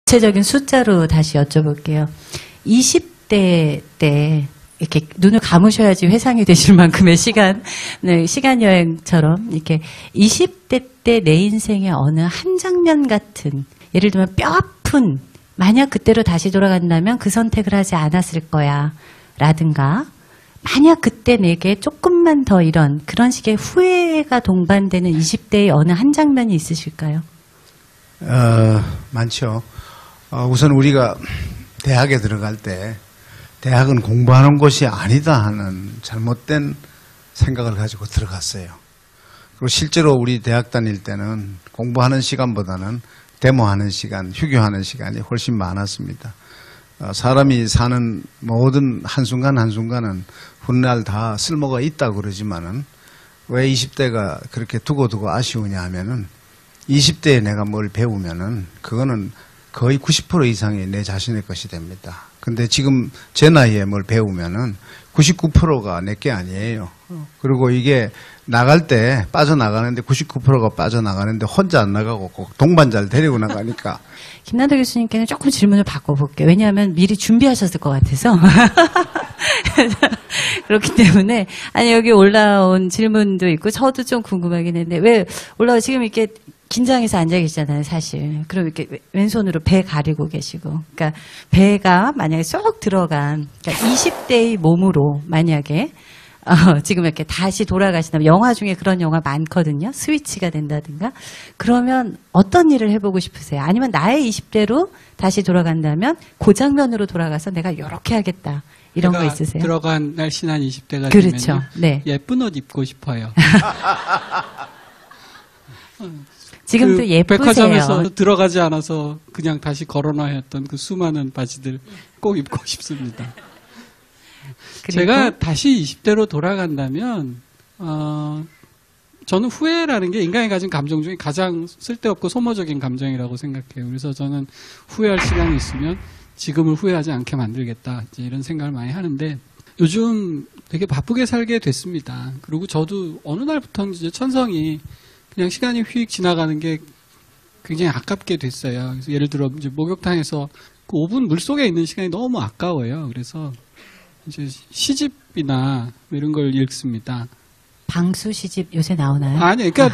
구체적인 숫자로 다시 여쭤볼게요. 20대 때 이렇게 눈을 감으셔야지 회상이 되실 만큼의 시간 여행처럼 이렇게 20대 때 내 인생의 어느 한 장면 같은, 예를 들면 뼈 아픈, 만약 그때로 다시 돌아간다면 그 선택을 하지 않았을 거야 라든가, 만약 그때 내게 조금만 더 이런 그런 식의 후회가 동반되는 20대의 어느 한 장면이 있으실까요? 많죠. 우선 우리가 대학에 들어갈 때 대학은 공부하는 곳이 아니다 하는 잘못된 생각을 가지고 들어갔어요. 그리고 실제로 우리 대학 다닐 때는 공부하는 시간보다는 데모하는 시간, 휴교하는 시간이 훨씬 많았습니다. 사람이 사는 모든 한순간 한순간은 훗날 다 쓸모가 있다고 그러지만은 왜 20대가 그렇게 두고두고 아쉬우냐 하면은 20대에 내가 뭘 배우면은 그거는 거의 90% 이상이 내 자신의 것이 됩니다. 근데 지금 제 나이에 뭘 배우면은 99%가 내 게 아니에요. 그리고 이게 나갈 때 빠져나가는데 99%가 빠져나가는데 혼자 안 나가고 꼭 동반자를 데리고 나가니까. 김난도 교수님께는 조금 질문을 바꿔볼게요. 왜냐하면 미리 준비하셨을 것 같아서. 그렇기 때문에, 아니, 여기 올라온 질문도 있고, 저도 좀 궁금하긴 했는데, 왜 지금 이렇게 긴장해서 앉아 계시잖아요, 사실. 그럼 이렇게 왼손으로 배 가리고 계시고. 그러니까 배가 만약에 쏙 들어간, 그러니까 20대의 몸으로 만약에, 지금 이렇게 다시 돌아가신다면, 영화 중에 그런 영화 많거든요. 스위치가 된다든가. 그러면 어떤 일을 해보고 싶으세요? 아니면 나의 20대로 다시 돌아간다면 그 장면으로 돌아가서 내가 이렇게 하겠다. 이런 거 있으세요? 들어간 날씬한 20대가 그렇죠. 되면 네. 예쁜 옷 입고 싶어요. 지금도 예쁘세요. 백화점에서 들어가지 않아서 그냥 다시 걸어놔야 했던 그 수많은 바지들 꼭 입고 싶습니다. 제가 다시 20대로 돌아간다면 저는 후회라는 게 인간이 가진 감정 중에 가장 쓸데없고 소모적인 감정이라고 생각해요. 그래서 저는 후회할 시간이 있으면 지금을 후회하지 않게 만들겠다, 이제 이런 생각을 많이 하는데, 요즘 되게 바쁘게 살게 됐습니다. 그리고 저도 어느 날부터 이제 천성이 그냥 시간이 휙 지나가는 게 굉장히 아깝게 됐어요. 그래서 예를 들어 이제 목욕탕에서 그 5분 물속에 있는 시간이 너무 아까워요. 그래서 이제 시집이나 이런 걸 읽습니다. 방수 시집 요새 나오나요? 아니, 그러니까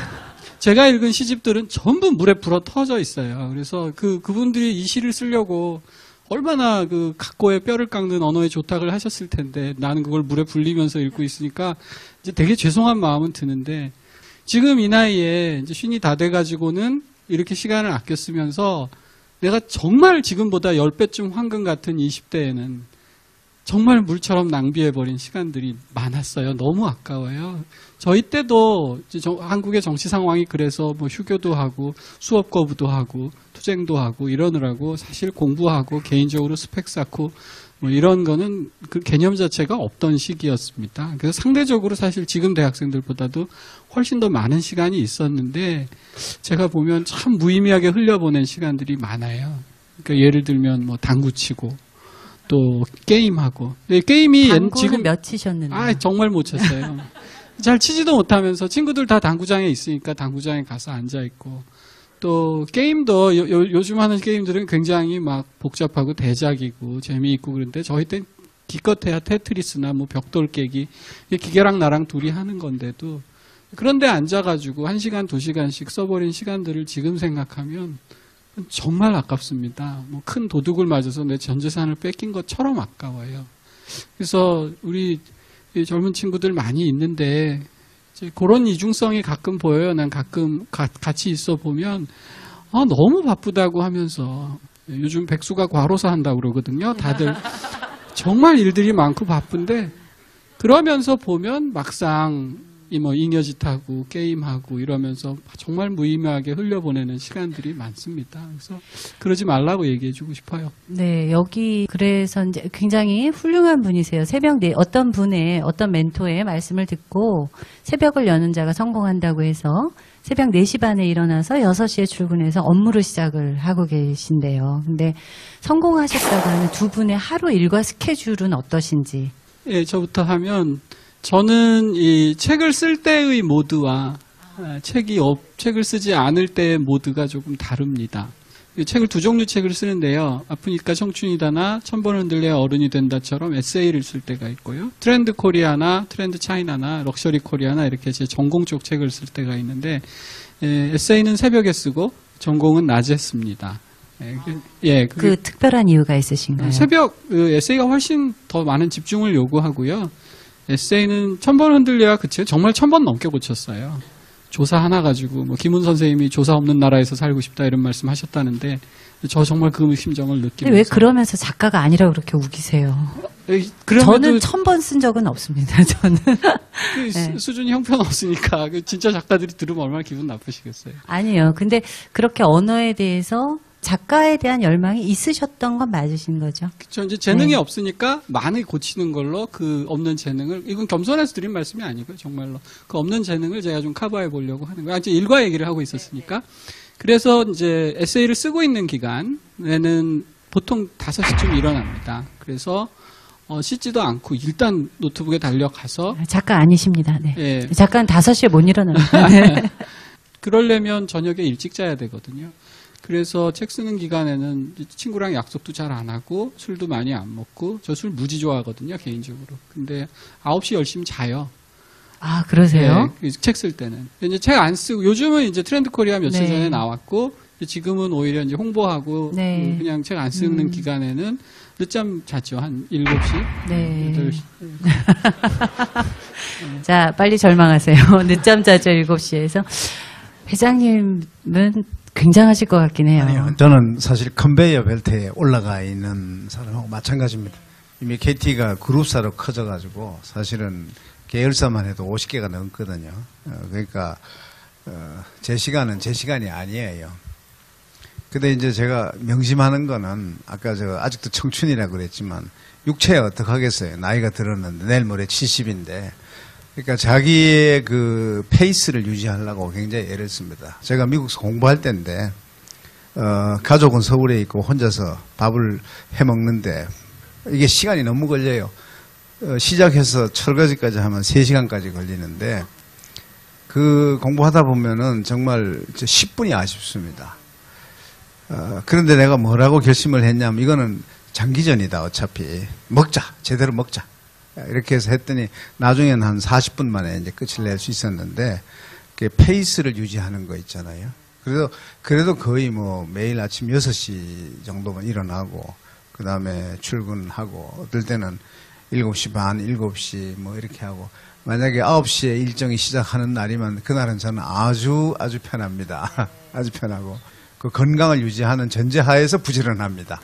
제가 읽은 시집들은 전부 물에 불어 터져 있어요. 그래서 그분들이 이 시를 쓰려고 얼마나 그 각고의 뼈를 깎는 언어의 조탁을 하셨을 텐데, 나는 그걸 물에 불리면서 읽고 있으니까 이제 되게 죄송한 마음은 드는데, 지금 이 나이에 이제 쉰이 다 돼가지고는 이렇게 시간을 아껴 쓰면서 내가 정말 지금보다 10배쯤 황금 같은 20대에는 정말 물처럼 낭비해버린 시간들이 많았어요. 너무 아까워요. 저희 때도 한국의 정치 상황이 그래서 뭐 휴교도 하고 수업 거부도 하고 투쟁도 하고 이러느라고 사실 공부하고 개인적으로 스펙 쌓고 뭐 이런 거는 그 개념 자체가 없던 시기였습니다. 그래서 상대적으로 사실 지금 대학생들보다도 훨씬 더 많은 시간이 있었는데, 제가 보면 참 무의미하게 흘려보낸 시간들이 많아요. 그러니까 예를 들면 뭐 당구 치고 또 게임하고. 게임이 당구는 지금 몇 치셨는데? 정말 못 쳤어요. 잘 치지도 못하면서 친구들 다 당구장에 있으니까 당구장에 가서 앉아 있고, 또 게임도 요즘 하는 게임들은 굉장히 막 복잡하고 대작이고 재미있고 그런데, 저희 땐 기껏해야 테트리스나 뭐 벽돌 깨기, 기계랑 나랑 둘이 하는 건데도 그런데 앉아가지고 1시간, 2시간씩 써버린 시간들을 지금 생각하면 정말 아깝습니다. 뭐 큰 도둑을 맞아서 내 전 재산을 뺏긴 것처럼 아까워요. 그래서 우리 젊은 친구들 많이 있는데 그런 이중성이 가끔 보여요. 난 가끔 같이 있어 보면 너무 바쁘다고 하면서, 요즘 백수가 과로사 한다고 그러거든요. 다들 정말 일들이 많고 바쁜데, 그러면서 보면 막상 뭐 잉여짓하고 게임하고 이러면서 정말 무의미하게 흘려보내는 시간들이 많습니다. 그래서 그러지 말라고 얘기해주고 싶어요. 네, 여기 그래서 이제 굉장히 훌륭한 분이세요. 어떤 멘토의 말씀을 듣고 새벽을 여는 자가 성공한다고 해서 새벽 4시 반에 일어나서 6시에 출근해서 업무를 시작을 하고 계신데요. 근데 성공하셨다고 하는 두 분의 하루 일과 스케줄은 어떠신지? 예, 저부터 하면, 저는 이 책을 쓸 때의 모드와 책을 쓰지 않을 때의 모드가 조금 다릅니다. 이 책을 두 종류 책을 쓰는데요. 아프니까 청춘이다나 천번 흔들려야 어른이 된다처럼 에세이를 쓸 때가 있고요. 트렌드 코리아나 트렌드 차이나나 럭셔리 코리아나 이렇게 제 전공 쪽 책을 쓸 때가 있는데 에세이는 새벽에 쓰고 전공은 낮에 씁니다. 그 특별한 이유가 있으신가요? 새벽 에세이가 훨씬 더 많은 집중을 요구하고요. 에세이는 1000번 흔들려야 그치? 정말 1000번 넘게 고쳤어요. 조사 하나 가지고 뭐 김훈 선생님이 조사 없는 나라에서 살고 싶다 이런 말씀하셨다는데 저 정말 그 심정을 느끼면서 왜 그러면서 작가가 아니라고 그렇게 우기세요? 저는 1000번 쓴 적은 없습니다. 저는 네. 수준이 형편없으니까 진짜 작가들이 들으면 얼마나 기분 나쁘시겠어요. 아니요. 근데 그렇게 언어에 대해서 작가에 대한 열망이 있으셨던 건 맞으신 거죠? 그렇죠. 이제 재능이 없으니까 많이 고치는 걸로 그 없는 재능을, 이건 겸손해서 드린 말씀이 아니고요. 정말로. 그 없는 재능을 제가 좀 커버해 보려고 하는 거예요. 이제 일과 얘기를 하고 있었으니까. 그래서 이제 에세이를 쓰고 있는 기간에는 보통 5시쯤 일어납니다. 그래서 씻지도 않고 일단 노트북에 달려가서. 작가 아니십니다. 네. 예. 작가는 5시에 못 일어납니다. 네. 그러려면 저녁에 일찍 자야 되거든요. 그래서 책 쓰는 기간에는 친구랑 약속도 잘 안 하고 술도 많이 안 먹고 저 술 무지 좋아하거든요, 개인적으로. 근데 9시 열심히 자요. 아, 그러세요? 네, 책 쓸 때는. 이제 책 안 쓰고 요즘은 이제 트렌드 코리아 며칠 네. 전에 나왔고 지금은 오히려 이제 홍보하고 네. 그냥 책 안 쓰는 기간에는 늦잠 잤죠. 한 7시, 네. 8시. 자, 빨리 절망하세요. 늦잠 자죠, 7시에서. 회장님은 굉장하실 것 같긴 해요. 아니요. 저는 사실 컨베이어 벨트에 올라가 있는 사람하고 마찬가지입니다. 이미 KT가 그룹사로 커져가지고 사실은 계열사만 해도 50개가 넘거든요. 그러니까 제 시간은 제 시간이 아니에요. 근데 이제 제가 명심하는 거는 아까 저 아직도 청춘이라고 그랬지만 육체에 어떡하겠어요. 나이가 들었는데 내일 모레 70인데. 그러니까 자기의 그 페이스를 유지하려고 굉장히 애를 씁니다. 제가 미국에서 공부할 때인데 가족은 서울에 있고 혼자서 밥을 해 먹는데 이게 시간이 너무 걸려요. 시작해서 철거지까지 하면 3시간까지 걸리는데 그 공부하다 보면은 정말 10분이 아쉽습니다. 그런데 내가 뭐라고 결심을 했냐면 이거는 장기전이다. 어차피 먹자. 제대로 먹자. 이렇게 해서 했더니 나중에는 한 40분 만에 이제 끝을 낼 수 있었는데 페이스를 유지하는 거 있잖아요. 그래도 거의 뭐 매일 아침 6시 정도만 일어나고 그 다음에 출근하고 어떨 때는 7시 반, 7시 뭐 이렇게 하고 만약에 9시에 일정이 시작하는 날이면 그날은 저는 아주 편합니다. 아주 편하고 그 건강을 유지하는 전제하에서 부지런합니다.